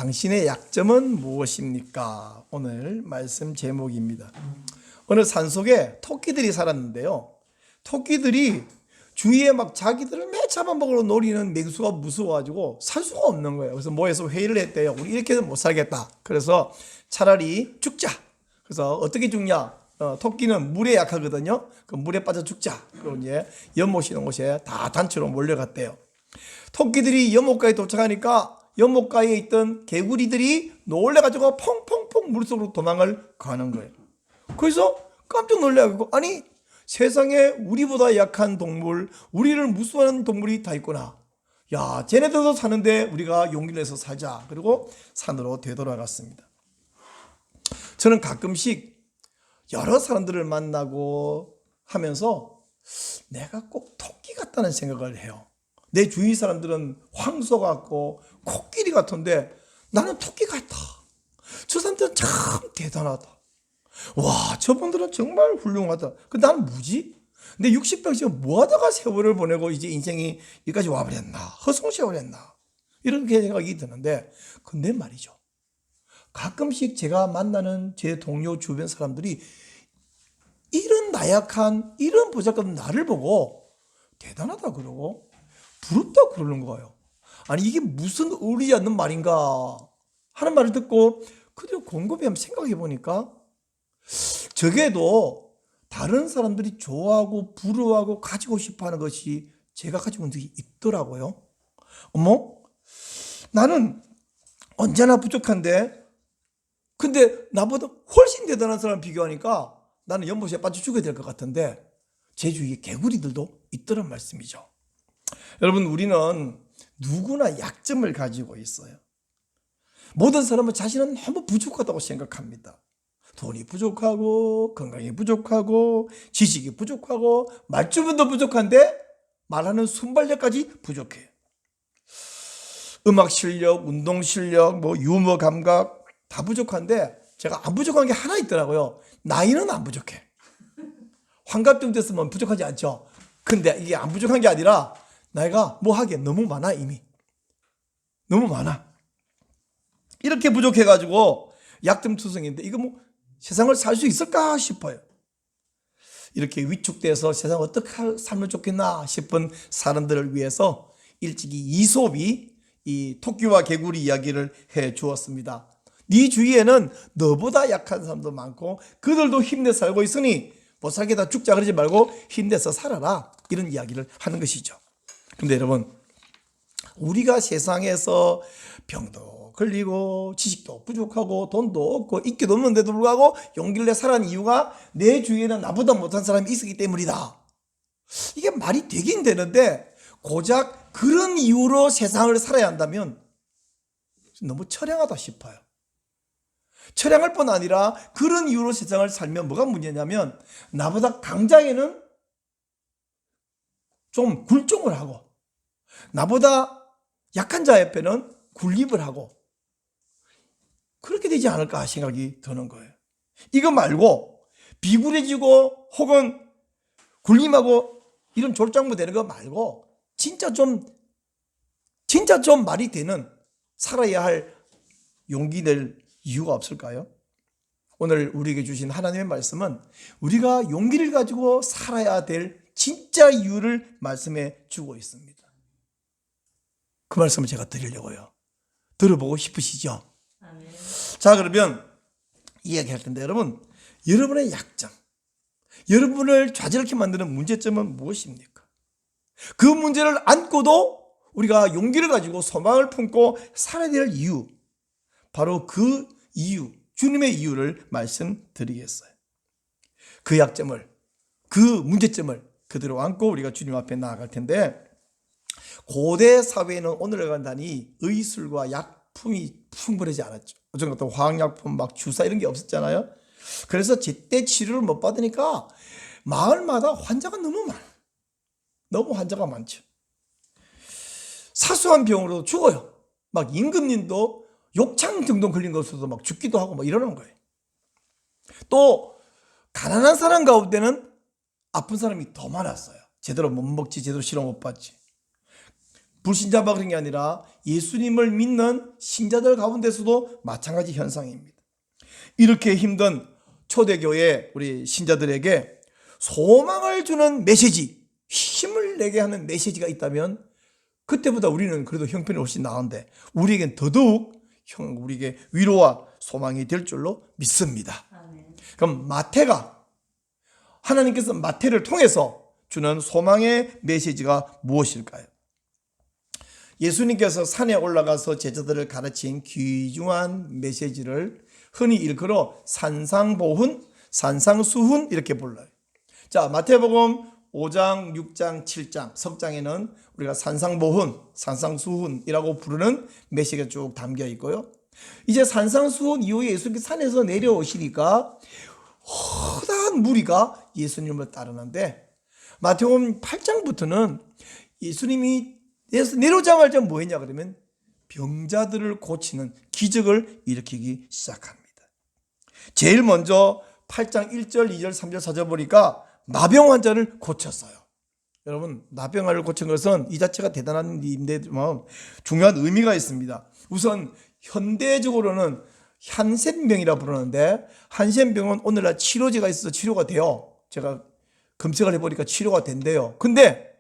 당신의 약점은 무엇입니까? 오늘 말씀 제목입니다. 어느 산속에 토끼들이 살았는데요. 토끼들이 주위에 막 자기들을 매 잡아먹으러 노리는 맹수가 무서워가지고 살 수가 없는 거예요. 그래서 모여서 회의를 했대요. 우리 이렇게는 못 살겠다. 그래서 차라리 죽자. 그래서 어떻게 죽냐? 토끼는 물에 약하거든요. 그 물에 빠져 죽자. 그리고 이제 연못이 있는 곳에 다 단체로 몰려갔대요. 토끼들이 연못가에 도착하니까 연못가에 있던 개구리들이 놀래가지고 펑펑펑 물속으로 도망을 가는 거예요. 그래서 깜짝 놀래가지고 아니 세상에 우리보다 약한 동물, 우리를 무서워하는 동물이 다 있구나. 야, 쟤네들도 사는데 우리가 용기를 내서 살자. 그리고 산으로 되돌아갔습니다. 저는 가끔씩 여러 사람들을 만나고 하면서 내가 꼭 토끼 같다는 생각을 해요. 내 주위 사람들은 황소 같고 코끼리 같은데 나는 토끼 같아. 저 사람들은 참 대단하다. 와, 저분들은 정말 훌륭하다. 근데 나는 뭐지? 내 60평씩 뭐 하다가 세월을 보내고 이제 인생이 여기까지 와버렸나? 허송세월했나? 이렇게 생각이 드는데, 근데 말이죠. 가끔씩 제가 만나는 제 동료 주변 사람들이 이런 나약한, 이런 보잘것없는 나를 보고 대단하다 그러고 부럽다 그러는 거예요. 아니, 이게 무슨 어울리지 않는 말인가 하는 말을 듣고 그대로 곰곰이 한번 생각해 보니까 저게도 다른 사람들이 좋아하고 부러워하고 가지고 싶어하는 것이 제가 가지고 있는 게 있더라고요. 어머, 나는 언제나 부족한데 근데 나보다 훨씬 대단한 사람 비교하니까 나는 연못에 빠져 죽어야 될 것 같은데 제 주위에 개구리들도 있더란 말씀이죠. 여러분, 우리는 누구나 약점을 가지고 있어요. 모든 사람은 자신은 너무 부족하다고 생각합니다. 돈이 부족하고 건강이 부족하고 지식이 부족하고 말주변도 부족한데 말하는 순발력까지 부족해. 음악 실력, 운동 실력, 유머 감각 다 부족한데 제가 안 부족한 게 하나 있더라고요. 나이는 안 부족해. 환갑쯤 됐으면 부족하지 않죠. 근데 이게 안 부족한 게 아니라 나이가 뭐 하기에 너무 많아. 이미 너무 많아. 이렇게 부족해가지고 약점투성인데 이거 뭐 세상을 살 수 있을까 싶어요. 이렇게 위축돼서 세상 어떻게 살면 좋겠나 싶은 사람들을 위해서 일찍이 이솝이 이 토끼와 개구리 이야기를 해 주었습니다. 네 주위에는 너보다 약한 사람도 많고 그들도 힘내 살고 있으니 못 살겠다 죽자 그러지 말고 힘내서 살아라, 이런 이야기를 하는 것이죠. 근데 여러분, 우리가 세상에서 병도 걸리고 지식도 부족하고 돈도 없고 인기도 없는데도 불구하고 용기를 내 살아가는 이유가 내 주위에는 나보다 못한 사람이 있었기 때문이다. 이게 말이 되긴 되는데 고작 그런 이유로 세상을 살아야 한다면 너무 처량하다 싶어요. 처량할 뿐 아니라 그런 이유로 세상을 살면 뭐가 문제냐면 나보다 강자에는 좀 굴종을 하고 나보다 약한 자 옆에는 군립을 하고 그렇게 되지 않을까 생각이 드는 거예요. 이거 말고 비굴해지고 혹은 군림하고 이런 졸장부 되는 거 말고 진짜 좀 말이 되는 살아야 할 용기 낼 이유가 없을까요? 오늘 우리에게 주신 하나님의 말씀은 우리가 용기를 가지고 살아야 될 진짜 이유를 말씀해 주고 있습니다. 그 말씀을 제가 드리려고요. 들어보고 싶으시죠? 아멘. 자, 그러면 이야기할 텐데 여러분의 약점, 여러분을 좌절케 만드는 문제점은 무엇입니까? 그 문제를 안고도 우리가 용기를 가지고 소망을 품고 살아야 될 이유, 바로 그 이유, 주님의 이유를 말씀드리겠어요. 그 약점을, 그 문제점을 그대로 안고 우리가 주님 앞에 나아갈 텐데, 고대 사회에는 오늘과 같이 의술과 약품이 풍부하지 않았죠. 어떤 것도 화학약품, 막 주사 이런 게 없었잖아요. 그래서 제때 치료를 못 받으니까 마을마다 환자가 너무 많아요. 너무 환자가 많죠. 사소한 병으로 죽어요. 막 임금님도 욕창 등등 걸린 것으로도 막 죽기도 하고 막 이러는 거예요. 또 가난한 사람 가운데는 아픈 사람이 더 많았어요. 제대로 못 먹지, 제대로 치료 못 받지. 불신자만 그런 게 아니라 예수님을 믿는 신자들 가운데서도 마찬가지 현상입니다. 이렇게 힘든 초대교회 우리 신자들에게 소망을 주는 메시지, 힘을 내게 하는 메시지가 있다면 그때보다 우리는 그래도 형편이 훨씬 나은데 우리에겐 더더욱 우리에게 위로와 소망이 될 줄로 믿습니다. 그럼 하나님께서 마태를 통해서 주는 소망의 메시지가 무엇일까요? 예수님께서 산에 올라가서 제자들을 가르친 귀중한 메시지를 흔히 일컬어 산상보훈, 산상수훈 이렇게 불러요. 자, 마태복음 5장, 6장, 7장, 석장에는 우리가 산상보훈, 산상수훈이라고 부르는 메시지가 쭉 담겨 있고요. 이제 산상수훈 이후에 예수님께서 산에서 내려오시니까 허다한 무리가 예수님을 따르는데 마태복음 8장부터는 예수님이 내려오자마자 뭐 했냐 그러면 병자들을 고치는 기적을 일으키기 시작합니다. 제일 먼저 8장 1절, 2절, 3절, 4절 보니까 나병 환자를 고쳤어요. 여러분, 나병 환자를 고친 것은 이 자체가 대단한 일인데 중요한 의미가 있습니다. 우선 현대적으로는 한센병이라 부르는데 한센병은 오늘날 치료제가 있어서 치료가 돼요. 제가 검색을 해보니까 치료가 된대요. 근데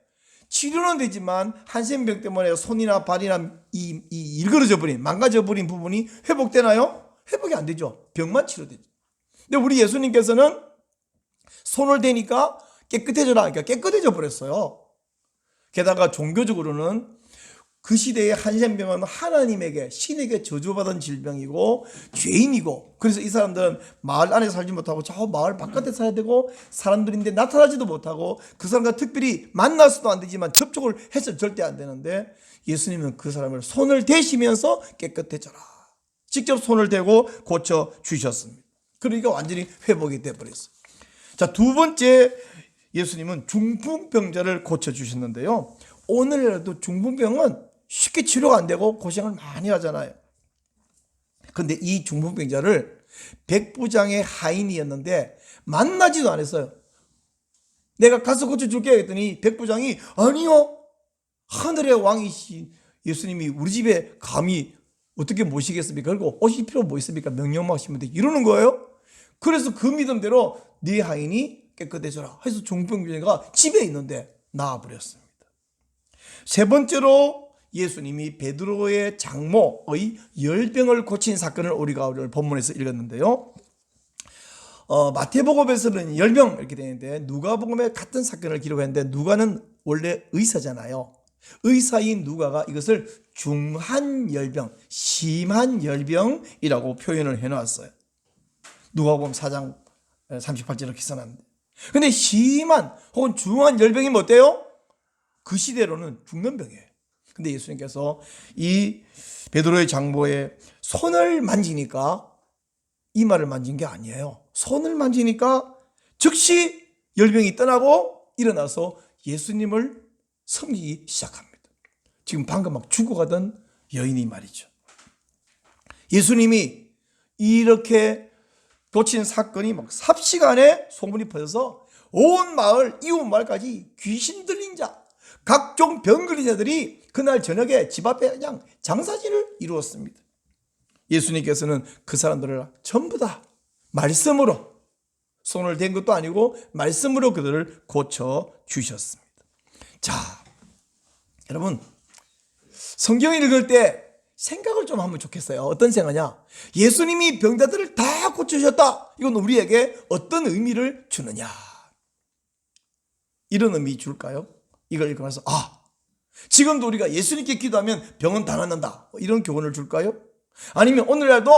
치료는 되지만 한센병 때문에 손이나 발이나 이 일그러져 버린, 망가져 버린 부분이 회복되나요? 회복이 안 되죠. 병만 치료되죠. 근데 우리 예수님께서는 손을 대니까 깨끗해져라. 그러니까 깨끗해져 버렸어요. 게다가 종교적으로는 그 시대의 한센병은 하나님에게, 신에게 저주받은 질병이고 죄인이고, 그래서 이 사람들은 마을 안에 살지 못하고 저 마을 바깥에 살아야 되고 사람들인데 나타나지도 못하고 그 사람과 특별히 만나서도 안 되지만 접촉을 해서 절대 안 되는데 예수님은 그 사람을 손을 대시면서 깨끗해져라. 직접 손을 대고 고쳐 주셨습니다. 그러니까 완전히 회복이 되어버렸어요. 자, 두 번째, 예수님은 중풍병자를 고쳐 주셨는데요. 오늘날도 중풍병은 쉽게 치료가 안 되고 고생을 많이 하잖아요. 근데 이 중풍병자를 백부장의 하인이었는데 만나지도 않았어요. 내가 가서 고쳐줄게 했더니 백부장이 아니요, 하늘의 왕이신 예수님이 우리 집에 감히 어떻게 모시겠습니까? 그리고 오실 필요 뭐 있습니까? 명령만 하시면 돼. 이러는 거예요. 그래서 그 믿음대로 네 하인이 깨끗해져라 해서 중풍병자가 집에 있는데 나아버렸습니다. 세 번째로 예수님이 베드로의 장모의 열병을 고친 사건을 우리가 오늘 본문에서 읽었는데요. 마태복음에서는 열병 이렇게 되는데 누가복음에 같은 사건을 기록했는데 누가는 원래 의사잖아요. 의사인 누가가 이것을 중한 열병, 심한 열병이라고 표현을 해놨어요. 누가복음 4장 38절을 이렇게 써놨는데, 근데 심한 혹은 중한 열병이면 어때요? 그 시대로는 죽는 병이에요. 근데 예수님께서 이 베드로의 장모의 손을 만지니까 이마를 만진 게 아니에요. 손을 만지니까 즉시 열병이 떠나고 일어나서 예수님을 섬기기 시작합니다. 지금 방금 막 죽어가던 여인이 말이죠. 예수님이 이렇게 고친 사건이 막 삽시간에 소문이 퍼져서 온 마을, 이웃 마을까지 귀신 들린 자, 각종 병 걸린 자들이 그날 저녁에 집 앞에 그냥 장사진을 이루었습니다. 예수님께서는 그 사람들을 전부 다 말씀으로, 손을 댄 것도 아니고 말씀으로 그들을 고쳐 주셨습니다. 자, 여러분, 성경을 읽을 때 생각을 좀 하면 좋겠어요. 어떤 생각이냐? 예수님이 병자들을 다 고쳐주셨다. 이건 우리에게 어떤 의미를 주느냐? 이런 의미 줄까요? 이걸 읽으면서 지금도 우리가 예수님께 기도하면 병은 다 낫는다, 이런 교훈을 줄까요? 아니면 오늘날도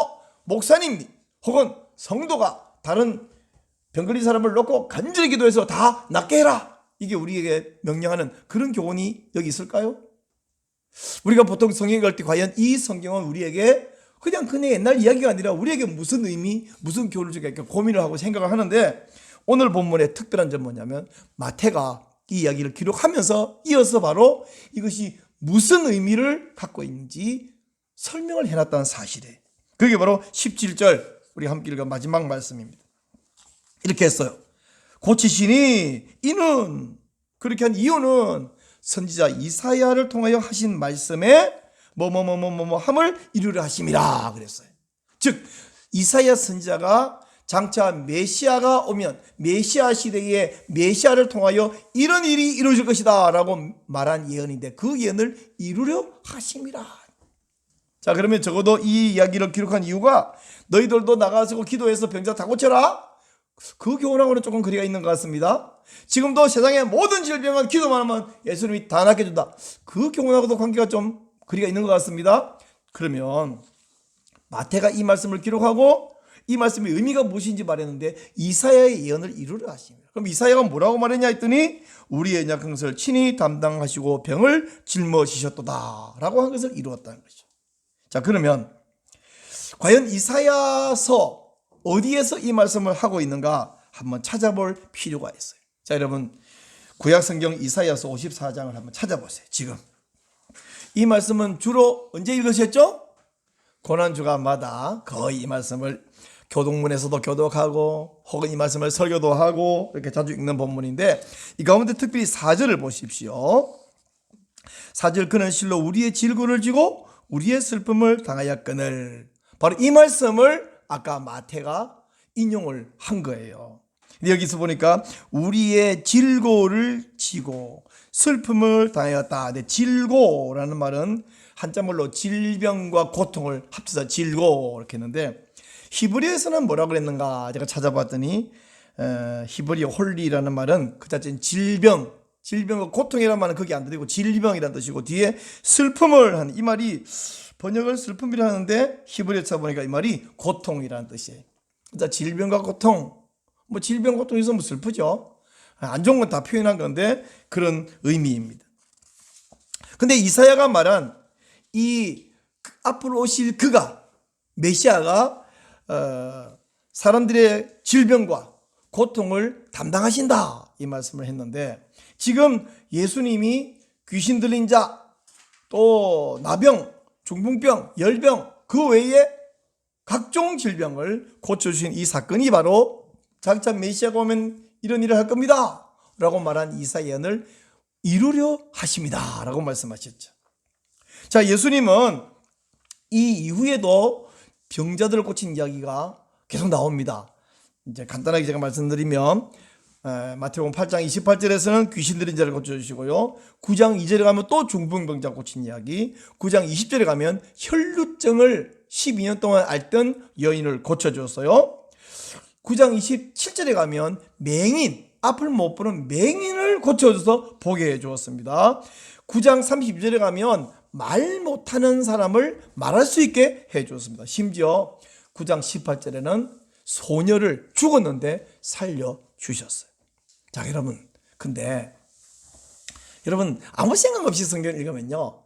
목사님 혹은 성도가 다른 병 걸린 사람을 놓고 간절히 기도해서 다 낫게 해라, 이게 우리에게 명령하는 그런 교훈이 여기 있을까요? 우리가 보통 성경 읽을 때 과연 이 성경은 우리에게 그냥 옛날 이야기가 아니라 우리에게 무슨 의미, 무슨 교훈을 줄까 이렇게 고민을 하고 생각을 하는데, 오늘 본문의 특별한 점은 뭐냐면 마태가 이 이야기를 기록하면서 이어서 바로 이것이 무슨 의미를 갖고 있는지 설명을 해놨다는 사실이에요. 그게 바로 17절 우리 함께 읽은 마지막 말씀입니다. 이렇게 했어요. 고치시니 이는, 그렇게 한 이유는 선지자 이사야를 통하여 하신 말씀에 뭐뭐뭐뭐뭐 함을 이루려 하심이라 그랬어요. 즉 이사야 선지자가 장차 메시아가 오면 메시아 시대에 메시아를 통하여 이런 일이 이루어질 것이다 라고 말한 예언인데 그 예언을 이루려 하심이라. 자, 그러면 적어도 이 이야기를 기록한 이유가 너희들도 나가서 기도해서 병자 다 고쳐라, 그 교훈하고는 조금 거리가 있는 것 같습니다. 지금도 세상의 모든 질병은 기도만 하면 예수님이 다 낫게준다, 그 교훈하고도 관계가 좀 거리가 있는 것 같습니다. 그러면 마태가 이 말씀을 기록하고 이 말씀의 의미가 무엇인지 말했는데 이사야의 예언을 이루려 하십니다. 그럼 이사야가 뭐라고 말했냐 했더니 우리의 연약한 것을 친히 담당하시고 병을 짊어지셨도다 라고 한 것을 이루었다는 거죠. 자, 그러면 과연 이사야서 어디에서 이 말씀을 하고 있는가 한번 찾아볼 필요가 있어요. 자, 여러분 구약성경 이사야서 54장을 한번 찾아보세요. 지금 이 말씀은 주로 언제 읽으셨죠? 고난주간마다 거의 이 말씀을 교동문에서도 교독하고 혹은 이 말씀을 설교도 하고 이렇게 자주 읽는 본문인데 이 가운데 특별히 4절을 보십시오. 4절, 그는 실로 우리의 질고를 지고 우리의 슬픔을 당하였거늘. 바로 이 말씀을 아까 마태가 인용을 한 거예요. 여기서 보니까 우리의 질고를 지고 슬픔을 당하였다. 근데 질고라는 말은 한자말로 질병과 고통을 합쳐서 질고 이렇게 했는데 히브리어에서는 뭐라고 그랬는가 제가 찾아봤더니 히브리어 홀리라는 말은 그 자체는 질병과 고통이라는 말은 거기 안 들리고 질병이라는 뜻이고 뒤에 슬픔을 하는 이 말이 번역을 슬픔이라 하는데 히브리어 찾아보니까 이 말이 고통이라는 뜻이에요. 그러니까 질병과 고통, 뭐 질병 고통이 있으면 슬프죠. 안 좋은 건 다 표현한 건데 그런 의미입니다. 근데 이사야가 말한 이 앞으로 오실 그가 메시아가 사람들의 질병과 고통을 담당하신다 이 말씀을 했는데 지금 예수님이 귀신 들린 자, 또 나병, 중풍병, 열병 그 외에 각종 질병을 고쳐주신 이 사건이 바로 장차 메시아가 오면 이런 일을 할 겁니다 라고 말한 이사야 예언을 이루려 하십니다 라고 말씀하셨죠. 자, 예수님은 이 이후에도 병자들을 고친 이야기가 계속 나옵니다. 이제 간단하게 제가 말씀드리면 마태복음 8장 28절에서는 귀신 들린 자를 고쳐주시고요. 9장 2절에 가면 또 중풍병자 고친 이야기, 9장 20절에 가면 혈루증을 12년 동안 앓던 여인을 고쳐주었어요. 9장 27절에 가면 맹인, 앞을 못 보는 맹인을 고쳐줘서 보게 해주었습니다. 9장 32절에 가면 말 못하는 사람을 말할 수 있게 해주었습니다. 심지어 9장 18절에는 소녀를 죽었는데 살려주셨어요. 자, 여러분, 근데 여러분 아무 생각 없이 성경을 읽으면요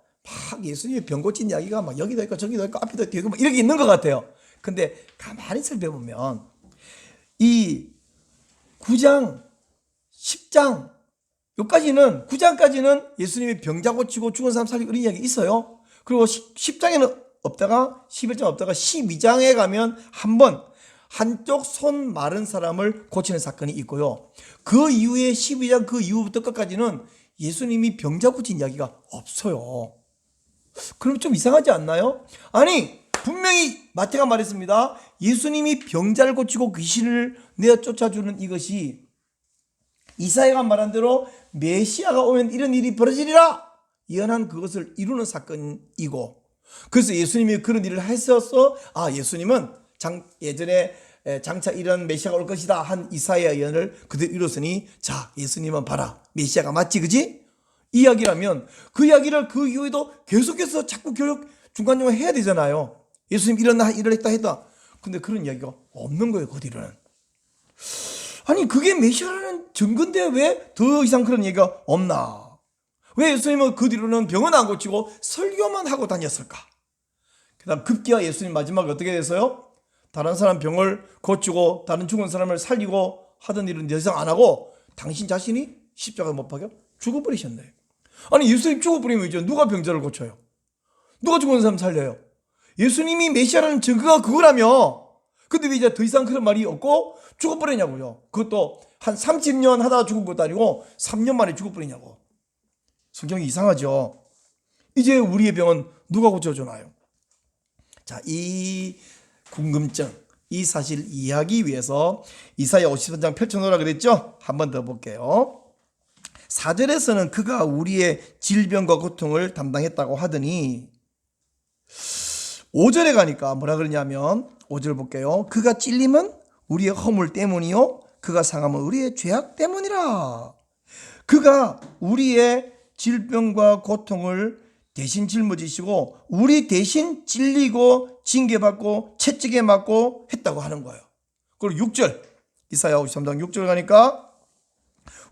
막 예수님의 병 고친 이야기가 막 여기도 있고 저기도 있고 앞에도 있고 막 이렇게 있는 것 같아요. 근데 가만히 살펴보면 이 9장 10장 여기까지는 9장까지는 예수님이 병자 고치고 죽은 사람 살리고 이런 이야기 있어요. 그리고 10장에는 없다가 11장 없다가 12장에 가면 한번 한쪽 손 마른 사람을 고치는 사건이 있고요. 그 이후에 12장 그 이후부터 끝까지는 예수님이 병자 고친 이야기가 없어요. 그럼 좀 이상하지 않나요? 아니 분명히 마태가 말했습니다. 예수님이 병자를 고치고 귀신을 내어 쫓아주는 이것이 이사야가 말한 대로 메시아가 오면 이런 일이 벌어지리라 예언한 그것을 이루는 사건이고, 그래서 예수님이 그런 일을 했어서 예수님은 예전에 장차 이런 메시아가 올 것이다 한 이사야 예언을 그대로 이뤘으니 자 예수님은 봐라 메시아가 맞지 그지? 이 이야기라면 그 이야기를 그 이후에도 계속해서 자꾸 교육 중간중간 해야 되잖아요. 예수님 이런 일을 했다 했다. 근데 그런 이야기가 없는 거예요. 그 뒤로는. 아니 그게 메시아라는 증거인데 왜 더 이상 그런 얘기가 없나? 왜 예수님은 그 뒤로는 병은 안 고치고 설교만 하고 다녔을까? 그 다음 급기야 예수님 마지막에 어떻게 됐어요? 다른 사람 병을 고치고 다른 죽은 사람을 살리고 하던 일은 더 이상 안 하고 당신 자신이 십자가에 못 박여 죽어버리셨네. 아니 예수님 죽어버리면 이제 누가 병자를 고쳐요? 누가 죽은 사람 살려요? 예수님이 메시아라는 증거가 그거라며. 근데 왜 이제 더 이상 그런 말이 없고 죽어버리냐고요. 그것도 한 30년 하다가 죽은 것도 아니고 3년 만에 죽어버리냐고. 성경이 이상하죠. 이제 우리의 병은 누가 고쳐주나요? 자, 이 궁금증, 이 사실 이해하기 위해서 이사야 53장 펼쳐놓으라 그랬죠? 한 번 더 볼게요. 4절에서는 그가 우리의 질병과 고통을 담당했다고 하더니 5절에 가니까 뭐라 그러냐면 5절 볼게요. 그가 찔림은 우리의 허물 때문이요 그가 상함은 우리의 죄악 때문이라. 그가 우리의 질병과 고통을 대신 짊어지시고 우리 대신 찔리고 징계받고 채찍에 맞고 했다고 하는 거예요. 그리고 6절 이사야 53장 6절 가니까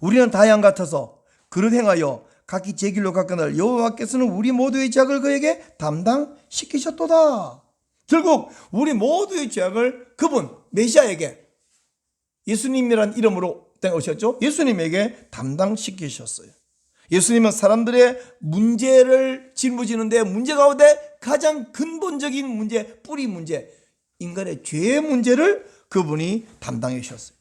우리는 다 양 같아서 그릇 행하여 각기 제 길로 가거늘 여호와께서는 우리 모두의 죄악을 그에게 담당시키셨도다. 결국 우리 모두의 죄악을 그분 메시아에게 예수님이란 이름으로 오셨죠. 예수님에게 담당시키셨어요. 예수님은 사람들의 문제를 짊어지는데 문제 가운데 가장 근본적인 문제, 뿌리 문제, 인간의 죄의 문제를 그분이 담당해 주셨어요.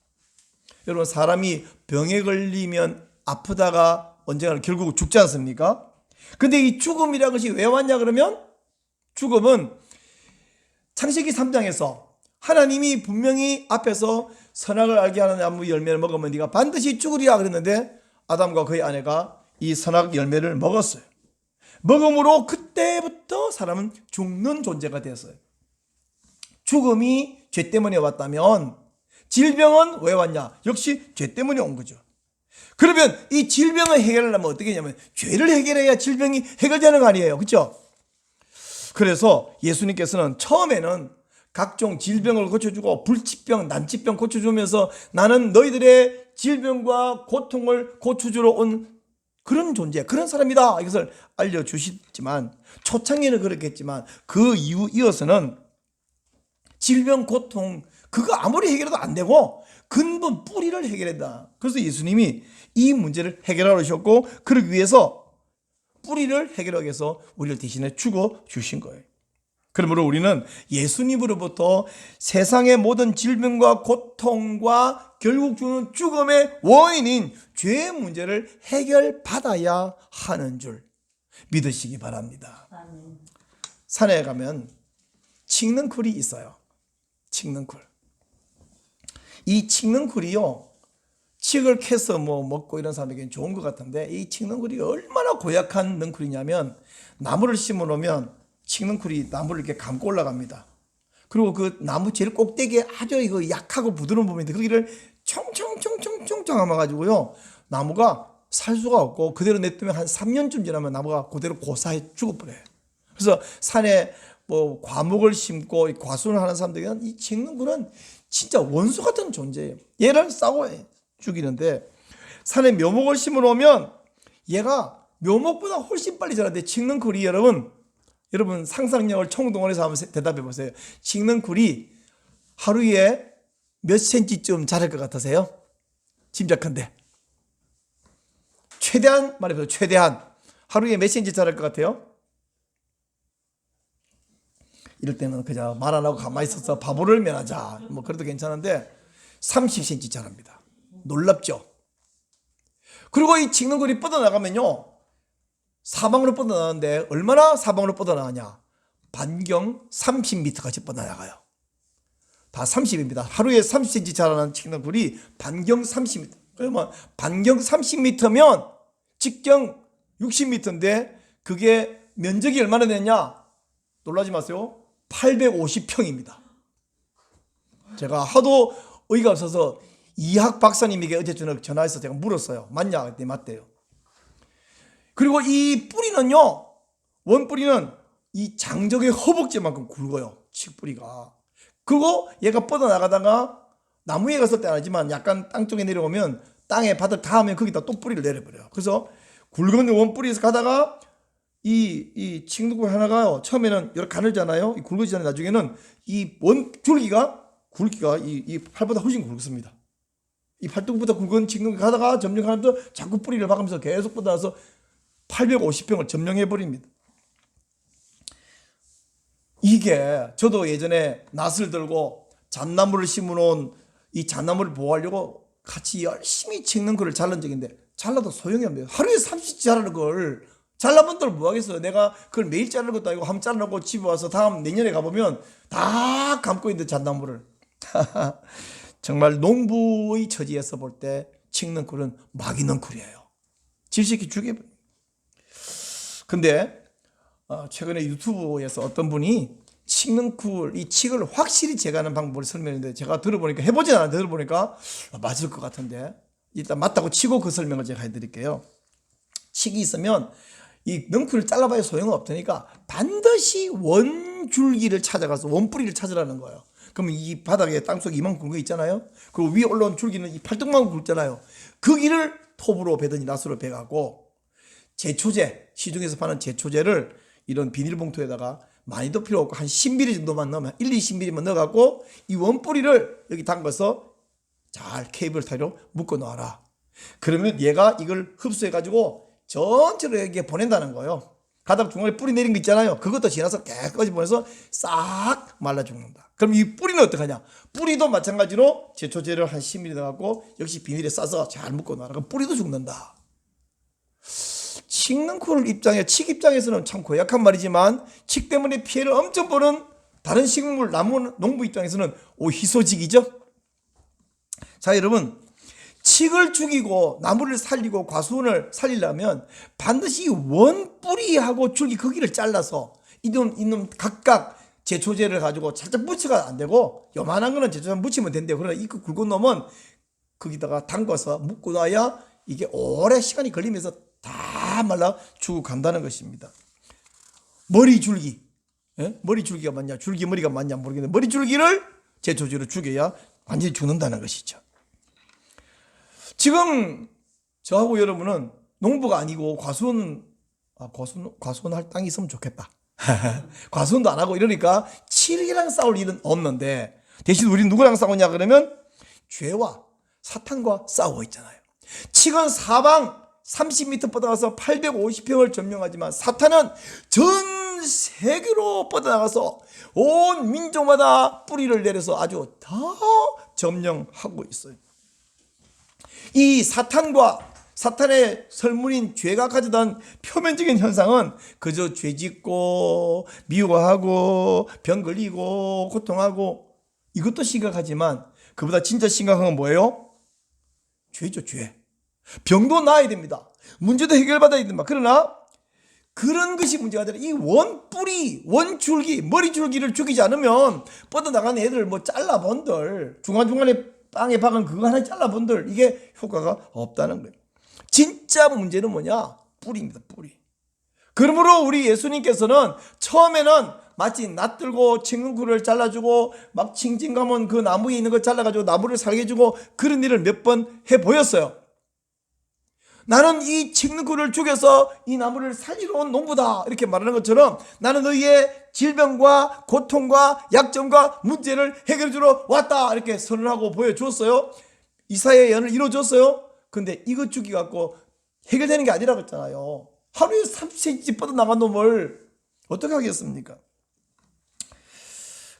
여러분, 사람이 병에 걸리면 아프다가 언젠가는 결국 죽지 않습니까? 근데 이 죽음이라는 것이 왜 왔냐 그러면 죽음은 창세기 3장에서 하나님이 분명히 앞에서 선악을 알게 하는 나무 열매를 먹으면 네가 반드시 죽으리라 그랬는데 아담과 그의 아내가 이 선악 열매를 먹었어요. 먹음으로 그때부터 사람은 죽는 존재가 되었어요. 죽음이 죄 때문에 왔다면 질병은 왜 왔냐? 역시 죄 때문에 온 거죠. 그러면 이 질병을 해결하려면 어떻게 하냐면 죄를 해결해야 질병이 해결되는 거 아니에요. 그렇죠? 그래서 예수님께서는 처음에는 각종 질병을 고쳐주고 불치병, 난치병 고쳐주면서 나는 너희들의 질병과 고통을 고쳐주러 온 그런 존재, 그런 사람이다. 이것을 알려주시지만 초창기는 그렇겠지만 그 이후 이어서는 질병, 고통 그거 아무리 해결해도 안 되고 근본 뿌리를 해결한다. 그래서 예수님이 이 문제를 해결하러 오셨고 그러기 위해서 뿌리를 해결하기 위해서 우리를 대신에 죽어주신 거예요. 그러므로 우리는 예수님으로부터 세상의 모든 질병과 고통과 결국 주는 죽음의 원인인 죄의 문제를 해결받아야 하는 줄 믿으시기 바랍니다. 산에 가면 칡는쿨이 있어요. 칡는쿨. 이 칡는쿨이요, 칡을 캐서 먹고 이런 사람에게는 좋은 것 같은데 이 칡는쿨이 얼마나 고약한 능쿨이냐면 나무를 심어 놓으면 칡는쿨이 나무를 이렇게 감고 올라갑니다. 그리고 그 나무 제일 꼭대기에 아주 이거 약하고 부드러운 부분인데 거기를 총총총총총 감아가지고요 나무가 살 수가 없고 그대로 냅두면 한 3년쯤 지나면 나무가 그대로 고사해 죽어버려요. 그래서 산에 과목을 심고 과수를 하는 사람들은 이 칡는쿨은 진짜 원수 같은 존재예요. 얘를 싸워 죽이는데 산에 묘목을 심어 놓으면 얘가 묘목보다 훨씬 빨리 자라는데 칡는쿨이 여러분 상상력을 총동원해서 한번 대답해 보세요. 칡는쿨이 하루에 몇 센치쯤 자랄 것 같으세요? 짐작한데 최대한 말해보세요. 최대한 하루에 몇 센치 자랄 것 같아요? 이럴 때는 그냥 말 안 하고 가만히 있어서 바보를 면하자 그래도 괜찮은데 30cm 자랍니다. 놀랍죠? 그리고 이 칡는쿨이 뻗어나가면요 사방으로 뻗어나가는데 얼마나 사방으로 뻗어나가냐? 반경 30m까지 뻗어나가요. 다 30입니다. 하루에 30cm 자라는 칡는쿨이 반경 30m. 그러면 반경 30m면 직경 60m인데 그게 면적이 얼마나 되냐? 놀라지 마세요. 850평입니다. 제가 하도 어이가 없어서 이학 박사님에게 어제 전화해서 제가 물었어요. 맞냐? 그랬더니 맞대요. 그리고 이 뿌리는요, 원뿌리는 이 장적의 허벅지만큼 굵어요. 칡뿌리가. 그리고 얘가 뻗어나가다가 나무에 갔을 때는 아니지만 약간 땅 쪽에 내려오면 땅에 바닥 닿으면 거기다 또 뿌리를 내려버려요. 그래서 굵은 원뿌리에서 가다가 이 칡는쿨 하나가 처음에는 이렇게 가늘잖아요. 이 굵어지잖아요. 나중에는 이 굵기가 이 팔보다 훨씬 굵습니다. 이 팔뚝보다 굵은 칡는쿨 가다가 점령하면서 자꾸 뿌리를 박으면서 계속 뻗어나서 850평을 점령해버립니다. 이게 저도 예전에 낫을 들고 잣나무를 심어놓은 이 잣나무를 보호하려고 같이 열심히 칡는쿨을 자른 적인데 잘라도 소용이 없네요. 하루에 30씩 자르는 걸 잘라본들 뭐 하겠어요. 내가 그걸 매일 자르는 것도 아니고 한번 잘라놓고 집에 와서 다음 내년에 가보면 다 감고 있는 잣나무를. 정말 농부의 처지에서 볼 때 칡넝쿨은 마귀넝쿨이에요. 질식이 죽여버려. 근데 최근에 유튜브에서 어떤 분이 칡넝쿨, 이 칡을 확실히 제거하는 방법을 설명했는데 제가 들어보니까, 해보진 않았는데 들어보니까 맞을 것 같은데 일단 맞다고 치고 그 설명을 제가 해드릴게요. 칡이 있으면 이 넝쿨을 잘라봐야 소용은 없으니까 반드시 원줄기를 찾아가서 원뿌리를 찾으라는 거예요. 그러면 이 바닥에 땅속에 이만큼 굵은 거 있잖아요. 그리고 위에 올라온 줄기는 이 팔뚝만큼 굵잖아요. 그 길을 톱으로 베든지 낫으로 베가고 제초제, 시중에서 파는 제초제를 이런 비닐봉투에다가 많이도 필요 없고 한 10ml 정도만 넣으면 1, 20ml만 넣어갖고 이 원뿌리를 여기 담가서 잘 케이블 타이로 묶어 놓아라. 그러면 얘가 이걸 흡수해가지고 전체로 여기에 보낸다는 거예요. 가닥 중간에 뿌리 내린 거 있잖아요. 그것도 지나서 깨끗이 보내서 싹 말라 죽는다. 그럼 이 뿌리는 어떡하냐? 뿌리도 마찬가지로 제초제를 한 10ml 넣어갖고 역시 비닐에 싸서 잘 묶어 놔라. 그럼 뿌리도 죽는다. 칡넝쿨 입장에, 칡 입장에서는 참 고약한 말이지만 칡 때문에 피해를 엄청 보는 다른 식물, 나무, 농부 입장에서는 희소식이죠. 자, 여러분, 칡을 죽이고 나무를 살리고 과수원을 살리려면 반드시 원뿌리하고 줄기 크기를 잘라서 이놈 각각 제초제를 가지고 살짝 묻혀가 안 되고 요만한 거는 제초제 묻히면 된대요. 그러나 이 굵은 놈은 거기다가 담가서 묶고 놔야 이게 오래 시간이 걸리면서 다 말라 죽어간다는 것입니다. 머리줄기, 머리줄기가 맞냐 줄기머리가 맞냐 모르겠는데 머리줄기를 제초제로 죽여야 완전히 죽는다는 것이죠. 지금 저하고 여러분은 농부가 아니고 과수원 할 땅이 있으면 좋겠다. 과수원도 안 하고 이러니까 칡이랑 싸울 일은 없는데 대신 우리는 누구랑 싸우냐 그러면 죄와 사탄과 싸우고 있잖아요. 칡은 사방 30m 뻗어나가서 850평을 점령하지만 사탄은 전 세계로 뻗어나가서 온 민족마다 뿌리를 내려서 아주 다 점령하고 있어요. 이 사탄과 사탄의 설문인 죄가 가져다 표면적인 현상은 그저 죄 짓고 미워하고 병 걸리고 고통하고 이것도 심각하지만 그보다 진짜 심각한 건 뭐예요? 죄죠, 죄. 병도 나아야 됩니다. 문제도 해결받아야 됩니다. 그러나 그런 것이 문제가 아니라 이 원뿌리, 원줄기, 머리줄기를 죽이지 않으면 뻗어나가는 애들 뭐 잘라본들 중간중간에 땅에 박은 그거 하나 잘라본들 이게 효과가 없다는 거예요. 진짜 문제는 뭐냐? 뿌리입니다. 뿌리. 그러므로 우리 예수님께서는 처음에는 마치 낫들고 칡넝쿨을 잘라주고 막 칭칭 가면 그 나무에 있는 거 잘라가지고 나무를 살게 해주고 그런 일을 몇 번 해보였어요. 나는 이 칡넝쿨을 죽여서 이 나무를 살리러 온 농부다 이렇게 말하는 것처럼 나는 너희의 질병과 고통과 약점과 문제를 해결해 주러 왔다 이렇게 선언하고 보여주었어요. 이사야의 예언을 이루어줬어요. 근데 이것 죽이 갖고 해결되는 게 아니라고 했잖아요. 하루에 30cm 뻗어나간 놈을 어떻게 하겠습니까?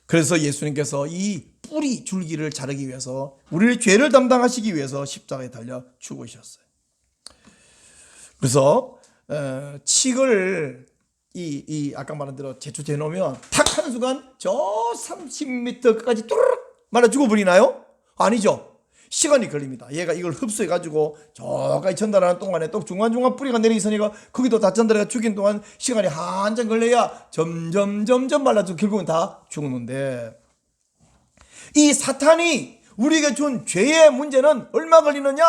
그래서 예수님께서 이 뿌리 줄기를 자르기 위해서 우리의 죄를 담당하시기 위해서 십자가에 달려 죽으셨어요. 그래서 칡을 아까 말한 대로 제초제 놓으면 탁 하는 순간 저 30m까지 뚜르륵 말아 죽어버리나요? 아니죠. 시간이 걸립니다. 얘가 이걸 흡수해가지고 저까지 전달하는 동안에 또 중간중간 뿌리가 내려 있으니까 거기도 다 전달해가 죽인 동안 시간이 한참 걸려야 점점 말라서 결국은 다 죽는데 이 사탄이 우리에게 준 죄의 문제는 얼마 걸리느냐?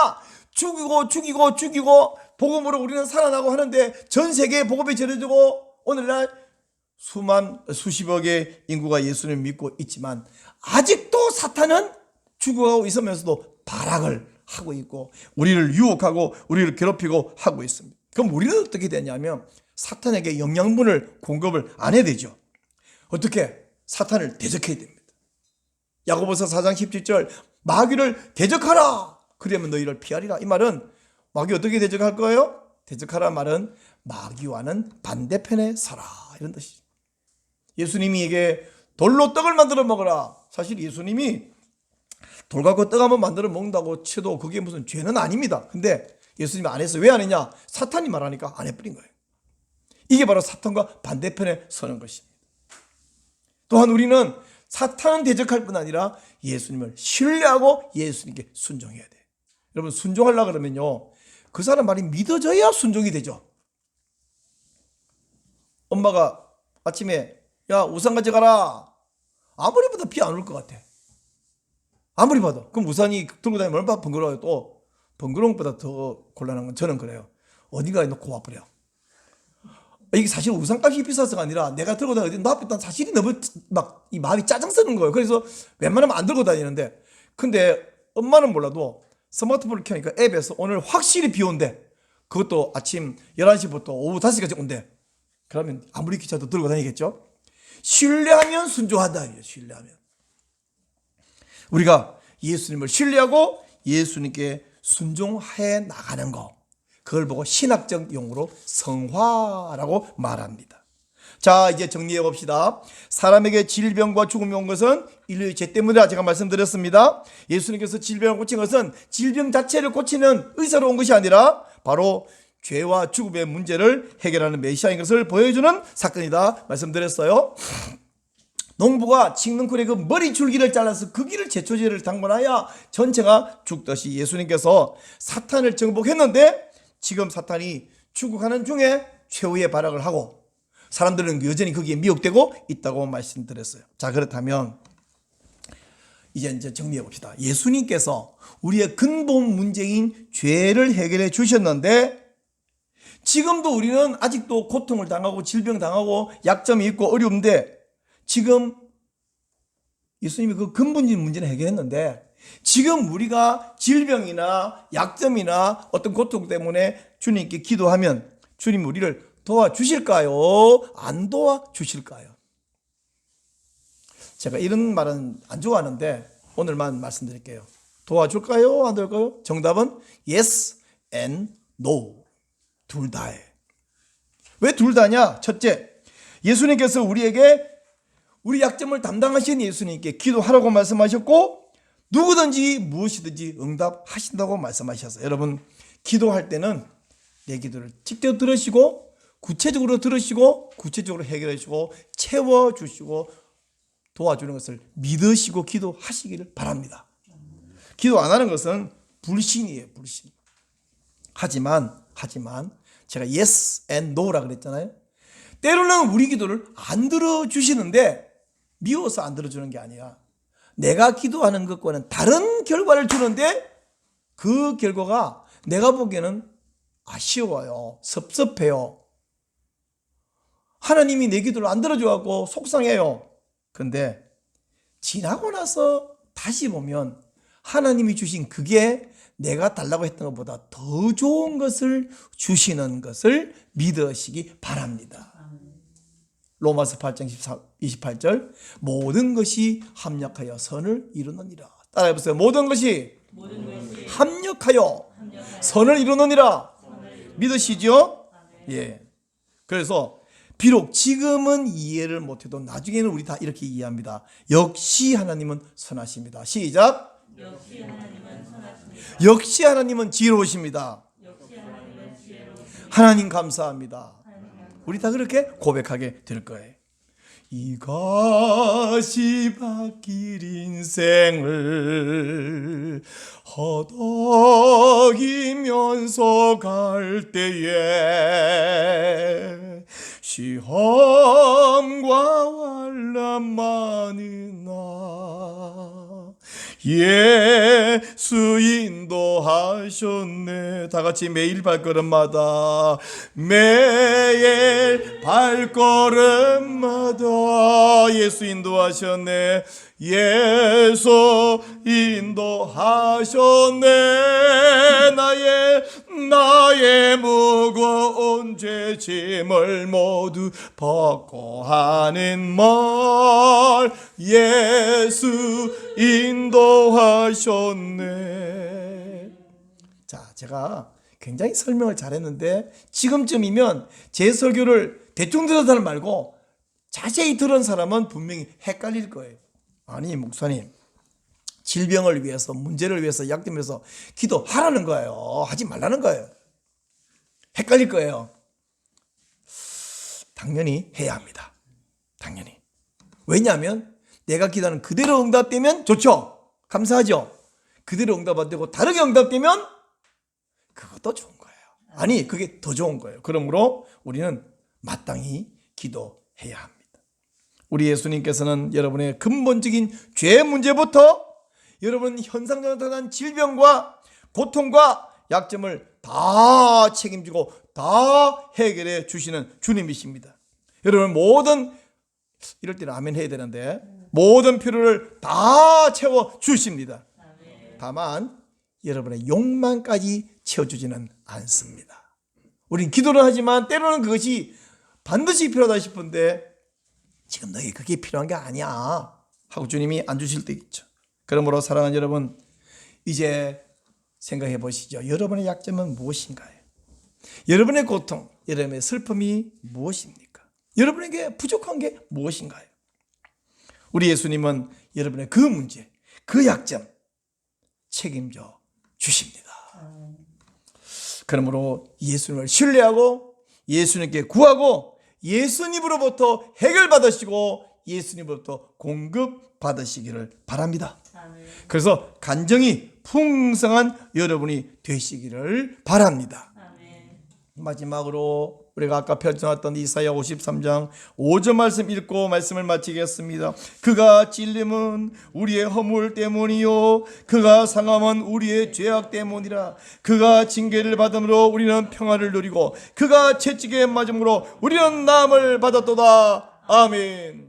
죽이고 복음으로 우리는 살아나고 하는데 전 세계에 복음이 전해지고 오늘날 수십억의 인구가 예수님을 믿고 있지만 아직도 사탄은 죽어가고 있으면서도 발악을 하고 있고 우리를 유혹하고 우리를 괴롭히고 하고 있습니다. 그럼 우리는 어떻게 되냐면 사탄에게 영양분을 공급을 안 해야 되죠. 어떻게? 사탄을 대적해야 됩니다. 야고보서 4장 17절 마귀를 대적하라 그러면 너희를 피하리라. 이 말은 마귀 어떻게 대적할 거예요? 대적하라 말은 마귀와는 반대편에 서라 이런 뜻이죠. 예수님이 이게 돌로 떡을 만들어 먹어라. 사실 예수님이 돌 갖고 떡 한번 만들어 먹는다고 쳐도 그게 무슨 죄는 아닙니다. 근데 예수님이 안 했어요. 왜 안 했냐? 사탄이 말하니까 안 해버린 거예요. 이게 바로 사탄과 반대편에 서는 것입니다. 또한 우리는 사탄은 대적할 뿐 아니라 예수님을 신뢰하고 예수님께 순종해야 돼요. 여러분, 순종하려고 그러면요, 그 사람 말이 믿어져야 순종이 되죠. 엄마가 아침에 야, 우산 가져가라. 아무리 봐도 비 안 올 것 같아. 아무리 봐도. 그럼 우산이 들고 다니면 얼마나 번거로워요. 또 번거로운 것보다 더 곤란한 건 저는 그래요. 어딘가에 놓고 와버려. 이게 사실 우산값이 비싸서가 아니라 내가 들고 다니는 나쁘다는 사실이 너무 막 이 마음이 짜증 쓰는 거예요. 그래서 웬만하면 안 들고 다니는데, 근데 엄마는 몰라도 스마트폰을 켜니까 앱에서 오늘 확실히 비 온대. 그것도 아침 11시부터 오후 5시까지 온대. 그러면 아무리 귀찮아도 들고 다니겠죠. 신뢰하면 순종한다. 신뢰하면. 우리가 예수님을 신뢰하고 예수님께 순종해 나가는 거, 그걸 보고 신학적 용어로 성화라고 말합니다. 자, 이제 정리해 봅시다. 사람에게 질병과 죽음이 온 것은 인류의 죄 때문이라 제가 말씀드렸습니다. 예수님께서 질병을 고친 것은 질병 자체를 고치는 의사로 온 것이 아니라 바로 죄와 죽음의 문제를 해결하는 메시아인 것을 보여주는 사건이다 말씀드렸어요. 농부가 칡능쿨의 그 머리 줄기를 잘라서 그 길을 제초제를 담궈놔야 전체가 죽듯이 예수님께서 사탄을 정복했는데, 지금 사탄이 죽어가는 중에 최후의 발악을 하고 사람들은 여전히 거기에 미혹되고 있다고 말씀드렸어요. 자, 그렇다면 이제 정리해 봅시다. 예수님께서 우리의 근본 문제인 죄를 해결해 주셨는데, 지금도 우리는 아직도 고통을 당하고 질병 당하고 약점이 있고 어려운데, 지금 예수님이 그 근본적인 문제는 해결했는데, 지금 우리가 질병이나 약점이나 어떤 고통 때문에 주님께 기도하면 주님 우리를 도와주실까요? 안 도와주실까요? 제가 이런 말은 안 좋아하는데 오늘만 말씀드릴게요. 도와줄까요? 안 도와줄까요? 정답은 yes and no. 둘 다예요. 왜 둘 다냐? 첫째, 예수님께서 우리에게 우리 약점을 담당하신 예수님께 기도하라고 말씀하셨고, 누구든지 무엇이든지 응답하신다고 말씀하셨어요. 여러분, 기도할 때는 내 기도를 직접 들으시고 구체적으로 들으시고 구체적으로 해결해 주시고 채워주시고 도와주는 것을 믿으시고 기도하시기를 바랍니다. 기도 안 하는 것은 불신이에요. 불신. 하지만 제가 yes and no라 그랬잖아요. 때로는 우리 기도를 안 들어주시는데 미워서 안 들어주는 게 아니야. 내가 기도하는 것과는 다른 결과를 주는데 그 결과가 내가 보기에는 아쉬워요. 섭섭해요. 하나님이 내 기도를 안 들어줘갖고 속상해요. 근데 지나고 나서 다시 보면 하나님이 주신 그게 내가 달라고 했던 것보다 더 좋은 것을 주시는 것을 믿으시기 바랍니다. 로마서 8장 28절 모든 것이 합력하여 선을 이루느니라. 따라해보세요. 모든 것이 합력하여 선을 이루느니라. 믿으시죠? 예. 그래서 비록 지금은 이해를 못해도 나중에는 우리 다 이렇게 이해합니다. 역시 하나님은 선하십니다. 시작. 역시 하나님은 지혜로우십니다. 하나님 감사합니다. 우리 다 그렇게 고백하게 될 거예요. 이것이 바뀔 인생을 허덕이면서 갈 때에 시험과 환난 많으나 예수 인도하셨네. 다 같이 매일 발걸음마다 매일 발걸음마다 예수 인도하셨네. 예수 인도하셨네. 나의 무거운 죄짐을 모두 벗고 하는 말 예수 인도하셨네. 자, 제가 굉장히 설명을 잘했는데 지금쯤이면 제 설교를 대충 들은 사람 말고 자세히 들은 사람은 분명히 헷갈릴 거예요. 아니 목사님, 질병을 위해서, 문제를 위해서, 약점을 위해서 기도하라는 거예요. 하지 말라는 거예요. 헷갈릴 거예요. 당연히 해야 합니다. 당연히. 왜냐하면 내가 기도하는 그대로 응답되면 좋죠. 감사하죠. 그대로 응답 안 되고 다르게 응답되면 그것도 좋은 거예요. 아니, 그게 더 좋은 거예요. 그러므로 우리는 마땅히 기도해야 합니다. 우리 예수님께서는 여러분의 근본적인 죄 문제부터 여러분 현상적으로 나타난 질병과 고통과 약점을 다 책임지고 다 해결해 주시는 주님이십니다. 여러분 모든, 이럴 때는 아멘 해야 되는데, 모든 필요를 다 채워 주십니다. 다만 여러분의 욕망까지 채워주지는 않습니다. 우린 기도를 하지만 때로는 그것이 반드시 필요하다 싶은데 지금 너희 그게 필요한 게 아니야 하고 주님이 안 주실 때 있죠. 그러므로 사랑하는 여러분, 이제 생각해 보시죠. 여러분의 약점은 무엇인가요? 여러분의 고통, 여러분의 슬픔이 무엇입니까? 여러분에게 부족한 게 무엇인가요? 우리 예수님은 여러분의 그 문제, 그 약점 책임져 주십니다. 그러므로 예수님을 신뢰하고 예수님께 구하고 예수님으로부터 해결받으시고 예수님으로부터 공급받으시기를 바랍니다. 그래서 간정이 풍성한 여러분이 되시기를 바랍니다. 마지막으로 우리가 아까 펼쳐놨던 이사야 53장 5절 말씀 읽고 말씀을 마치겠습니다. 그가 찔림은 우리의 허물 때문이요 그가 상함은 우리의 죄악 때문이라. 그가 징계를 받음으로 우리는 평화를 누리고 그가 채찍에 맞음으로 우리는 나음을 받았도다. 아멘.